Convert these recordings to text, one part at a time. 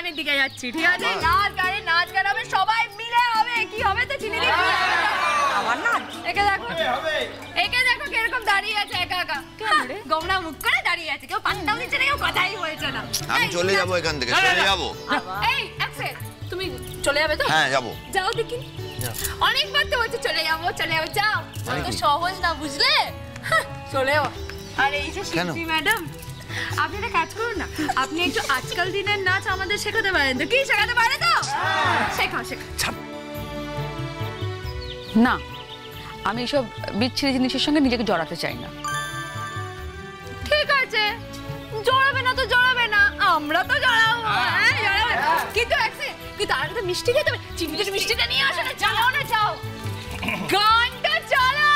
গানের দিকে যাচ্ছি, ঠিক আছে? নাচ গান হবে, সবাই মিলে হবে। কি হবে তো চিনি দিদি? আমার নাচ। একে দেখো কিরকম দাঁড়িয়ে আছে একা একা, গোমরা মুখ করে দাঁড়িয়ে আছে, কেউ পাত্তাও দিচ্ছে না, কেউ কথাই বলছে না। আমি চলে যাবো এখান থেকে, চলে যাবো। এই তুমি চলে যাবে তো? হ্যাঁ যাবো। যাও দেখি। অনেকবার তো বলছে চলে যাবো যাও, তো সহজ না বুঝলে। চলে যাও। আর এই যে শিল্পী ম্যাডাম, আপনি একটা কাজ করুন না, আপনি একটু আজকাল দিনের নাচ আমাদের শেখাতে পারেন তো? কি শেখাতে পারে তো? শেখাও। না, আমি এসব বিচ্ছিরি জিনিসের সঙ্গে নিজেকে জড়াতে চাই না। ঠিক আছে, জড়াবে না তো জড়াবে না, আমরা তো জড়াবো। কিন্তু আর তো মিষ্টি খেতে হবে, চিনির মিষ্টিটা নিয়ে আসো না। চালাও না, যাও গানটা চালাও।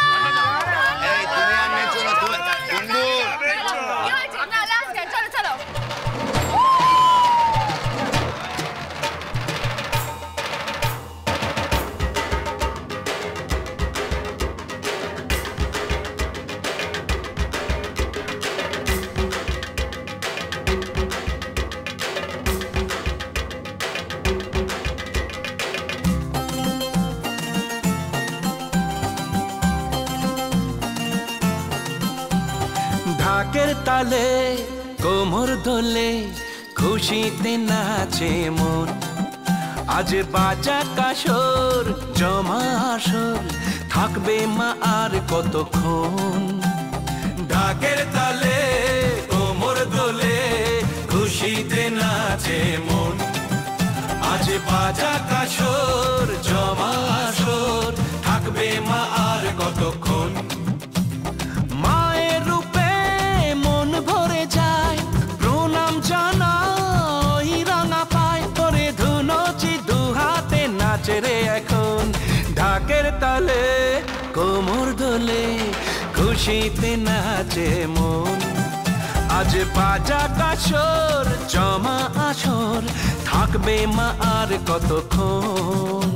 চলো। ঢাকের তালে কোমর দোলে খুশিতে নাচে মন, আজ বাজা কাসর জমা আসর থাকবে মা আর কতক্ষণ। ঢাকের তালে কোমর দোলে খুশিতে নাচে মন, আজ বাজা কাসর জমা আসর থাকবে মা আর কতক্ষণ। মায়ের রূপে মন ভরে যায়, প্রণাম জানাই রাঙা পায়, করে ধুনচি দু হাতে নাচে রে এখন। ঢাকের তালে কোমর দোলে খুশিতে নাচে মন, আজ বাজা কাসর জমা আসর থাকবে মা আর কতক্ষণ।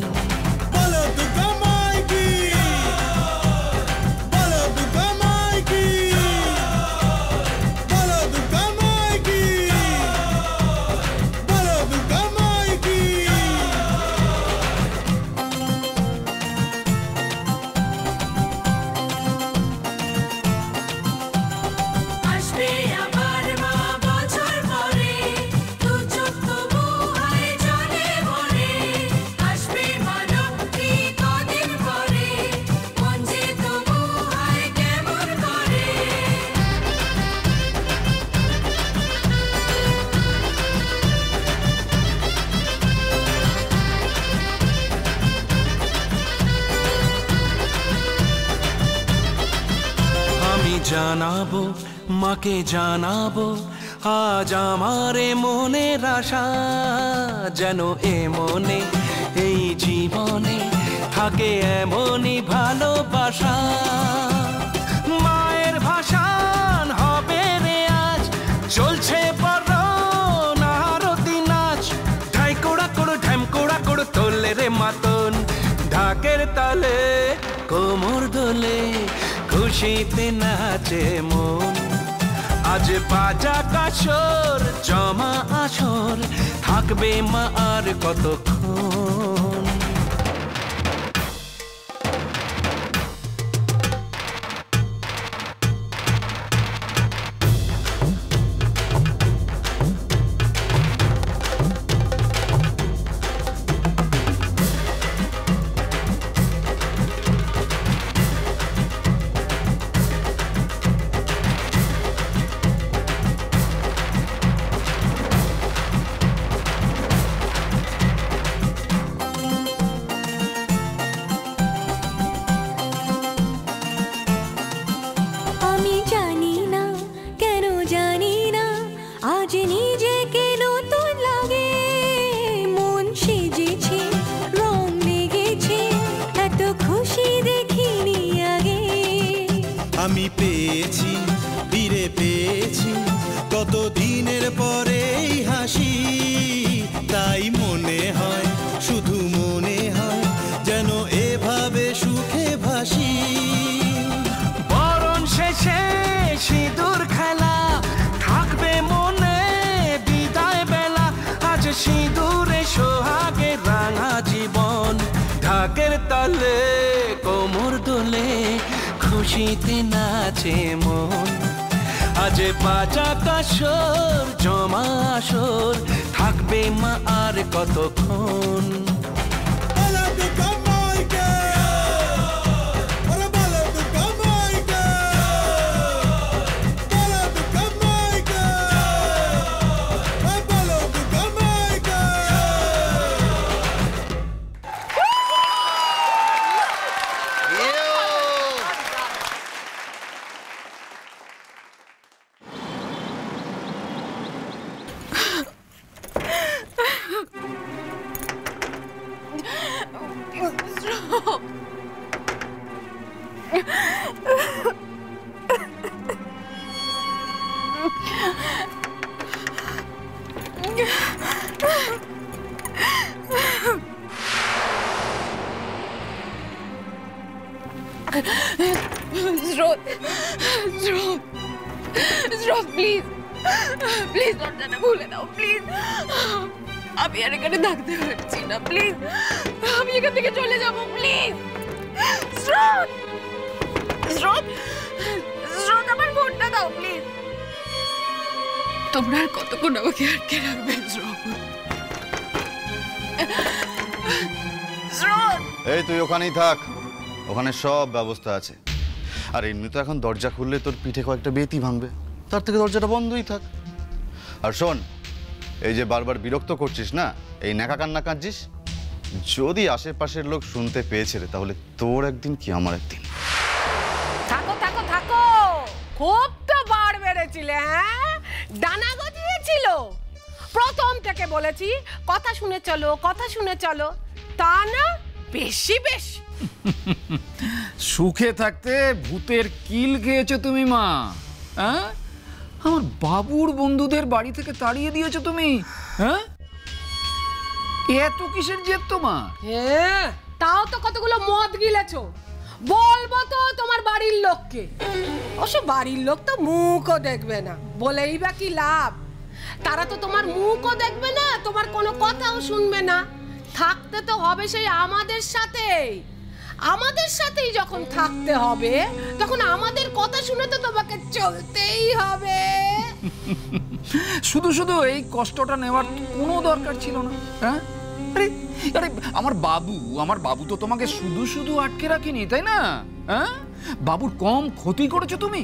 জানাবো মাকে জানাবো আজ আমারে মনের আশা, যেন এ মনে এই জীবনে থাকে এমনই ভালোবাসা। মায়ের ভাষান হবে রে আজ, চলছে বড় আরতি নাচ, ঢাই কোড়া কোড় ঢ্যাম কোড়া কোড় তোলে রে মাতন। ঢাকের তালে কোমর দোলে খুশিতে নাচে মন, আজ বাজা কাসর জমা আসর থাকবে মা আর কতক্ষণ। আমি পেয়েছি ফিরে পেয়েছি কত দিনের পরে হাসি, তাই মনে হয় শুধু মনে হয় যেন এভাবে সুখে ভাসি। বরণ শেষে সিঁদুর খেলা থাকবে মনে বিদায় বেলা, আজ নিতে নাচে মন। আজ বাজা কাসর জমা আসর, থাকবে মা আর কতক্ষণ। প্লিজ প্লিজ দরজাটা খুলে দাও প্লিজ। আমি আর এখানে থাকতে পারছি না, প্লিজ আমি এখান থেকে চলে যাবো প্লিজ। স্রোত স্রোত স্রোত আমার ফোনটা দাও প্লিজ। তোমরা আর কতক্ষণ আমাকে আটকে রাখবে? স্রোত স্রোত এই তুই ওখানেই থাক, ওখানে সব ব্যবস্থা আছে। আর এমনি তো এখন দরজা খুললে তোর পিঠে কয়েকটা বেতি ভাঙবে, তার থেকে দরজাটা বন্ধই থাক। আর শোন, এই যে বারবার বিরক্ত করছিস না, এই ন্যাকা কান্না কাঁদছিস, যদি আশেপাশের লোক শুনতে পেয়েছে রে, তাহলে তোর একদিন কি আমার একদিন। থাকো থাকো থাকো, খুব তো বার বেড়েছিলে, হ্যাঁ ডানা গজিয়েছিল। প্রথম থেকে বলেছি কথা শুনে চলো, কথা শুনে চলো, তা না বেশি বেশি। সুখে থাকতে ভূতের কিল খেয়েছো তুমি মা, হ্যাঁ? আমার বাবুর বন্ধুদের বাড়ি থেকে তাড়িয়ে দিয়েছো তুমি, হ্যাঁ? এত কিসের জেদ তোমার? হ্যাঁ, তাও তো কতগুলো মদ গিলেছো। বলবো তো তোমার বাড়ির লোককে, অবশ্য বাড়ির লোক তো মুখও দেখবে না, বলেই বা কি লাভ? তারা তো তোমার মুখও দেখবে না, তোমার কোনো কথাও শুনবে না। থাকতে তো হবে সেই আমাদের সাথেই। আমাদের সাথেই যখন থাকতে হবে, তখন আমাদের কথা শুনে তো তোমাকে চলতেই হবে। শুধু শুধু এই কষ্টটা নেওয়ার কোনো দরকার ছিল না, হ্যাঁ? আরে আরে আমার বাবু তো তোমাকে শুধু শুধু আটকে রাখিনি, তাই না? হ্যাঁ, বাবুর কম ক্ষতি করেছো তুমি।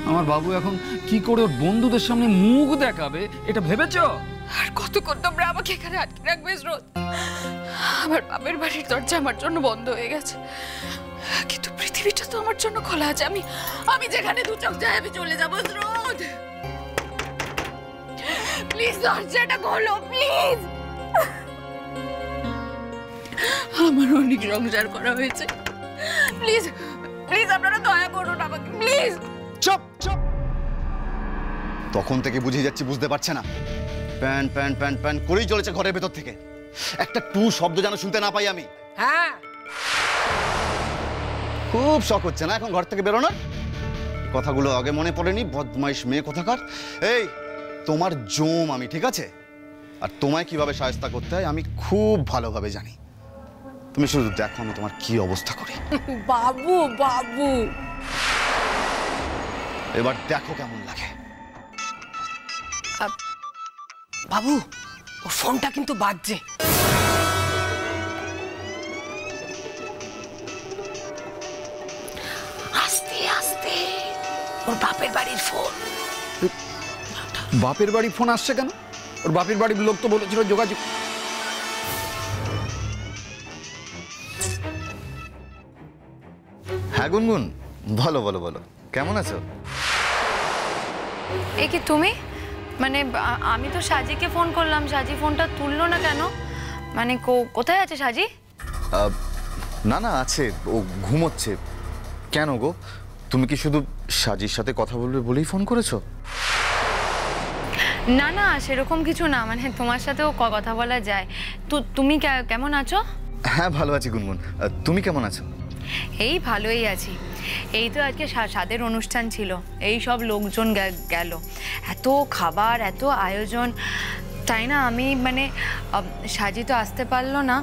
আমার বাবু এখন কি করে ওর বন্ধুদের সামনে মুখ দেখাবে এটা ভেবেছো? আর কতক্ষণ তোমরা আমাকে এখানে আটকে রাখবে স্রোত? আমার বাপের বাড়ির দরজা আমার জন্য বন্ধ হয়ে গেছে, কিন্তু পৃথিবীটা তো আমার জন্য খোলা আছে। আমি যেখানে দু চোখ যাই আমি চলে যাবো। স্রোত প্লিজ দরজাটা খোলো প্লিজ। আমার অনেক সংসার করা হয়েছে, প্লিজ প্লিজ আপনারা দয়া করুন আমাকে প্লিজ। চুপ চুপ, তখন থেকে বুঝিয়ে যাচ্ছি বুঝতে পারছে না। প্যান প্যান প্যান প্যান করেই চলেছে ঘরের ভেতর থেকে, একটা টু শব্দ যেন শুনতে না পাই আমি। হ্যাঁ, খুব শখ হচ্ছে না এখন ঘর থেকে বেরোনোর? কথাগুলো আগে মনে পড়েনি, বদমাইশ মেয়ে কোথাকার। এই তোমার জম আমি, ঠিক আছে? আর তোমায় কিভাবে শায়েস্তা করতে হয় আমি খুব ভালোভাবে জানি। তুমি শুধু দেখো আমি তোমার কি অবস্থা করি। বাবু বাবু এবার দেখো কেমন লাগে। বাবু, ওর ফোনটা কিন্তু বাজছে। আস্তে আস্তে, ওর বাপের বাড়ির ফোন। বাপের বাড়ি ফোন আসছে কেন? ওর বাপের বাড়ির লোক তো বলেছিল যোগাযোগ। হ্যাঁ গুনগুন, বলো বলো বলো, কেমন আছো? এ কি তুমি? মানে আমি তো সাজিকে ফোন করলাম, সাজি ফোনটা তুললো না কেন? মানে কোথায় আছে সাজি? না না, আছে, ও ঘুমোচ্ছে। কেন গো, তুমি কি শুধু সাজির সাথে কথা বলবে বলেই ফোন করেছো? না না, সেরকম কিছু না, মানে তোমার সাথেও কথা বলা যায়। তুমি কেমন আছো? হ্যাঁ ভালো আছি গুনগুন, তুমি কেমন আছো? এই ভালোই আছি। এই তো আজকে স্বাদের অনুষ্ঠান ছিল, এই সব লোকজন গেল, এত খাবার, এত আয়োজন, তাই না? আমি মানে সাজি তো আসতে পারলো না,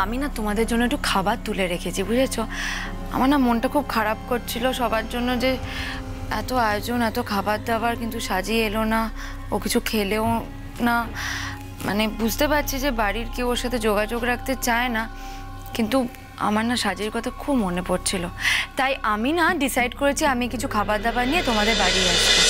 আমি না তোমাদের জন্য একটু খাবার তুলে রেখেছি, বুঝেছো? আমার না মনটা খুব খারাপ করছিল সবার জন্য, যে এত আয়োজন, এত খাবার দাবার, কিন্তু সাজিয়ে এলো না, ও কিছু খেলেও না। মানে বুঝতে পারছি যে বাড়ির কেউ ওর সাথে যোগাযোগ রাখতে চায় না, কিন্তু আমার না সাজির কথা খুব মনে পড়ছিল। তাই আমি না ডিসাইড করেছি আমি কিছু খাবার দাবার নিয়ে তোমাদের বাড়ি আসবো।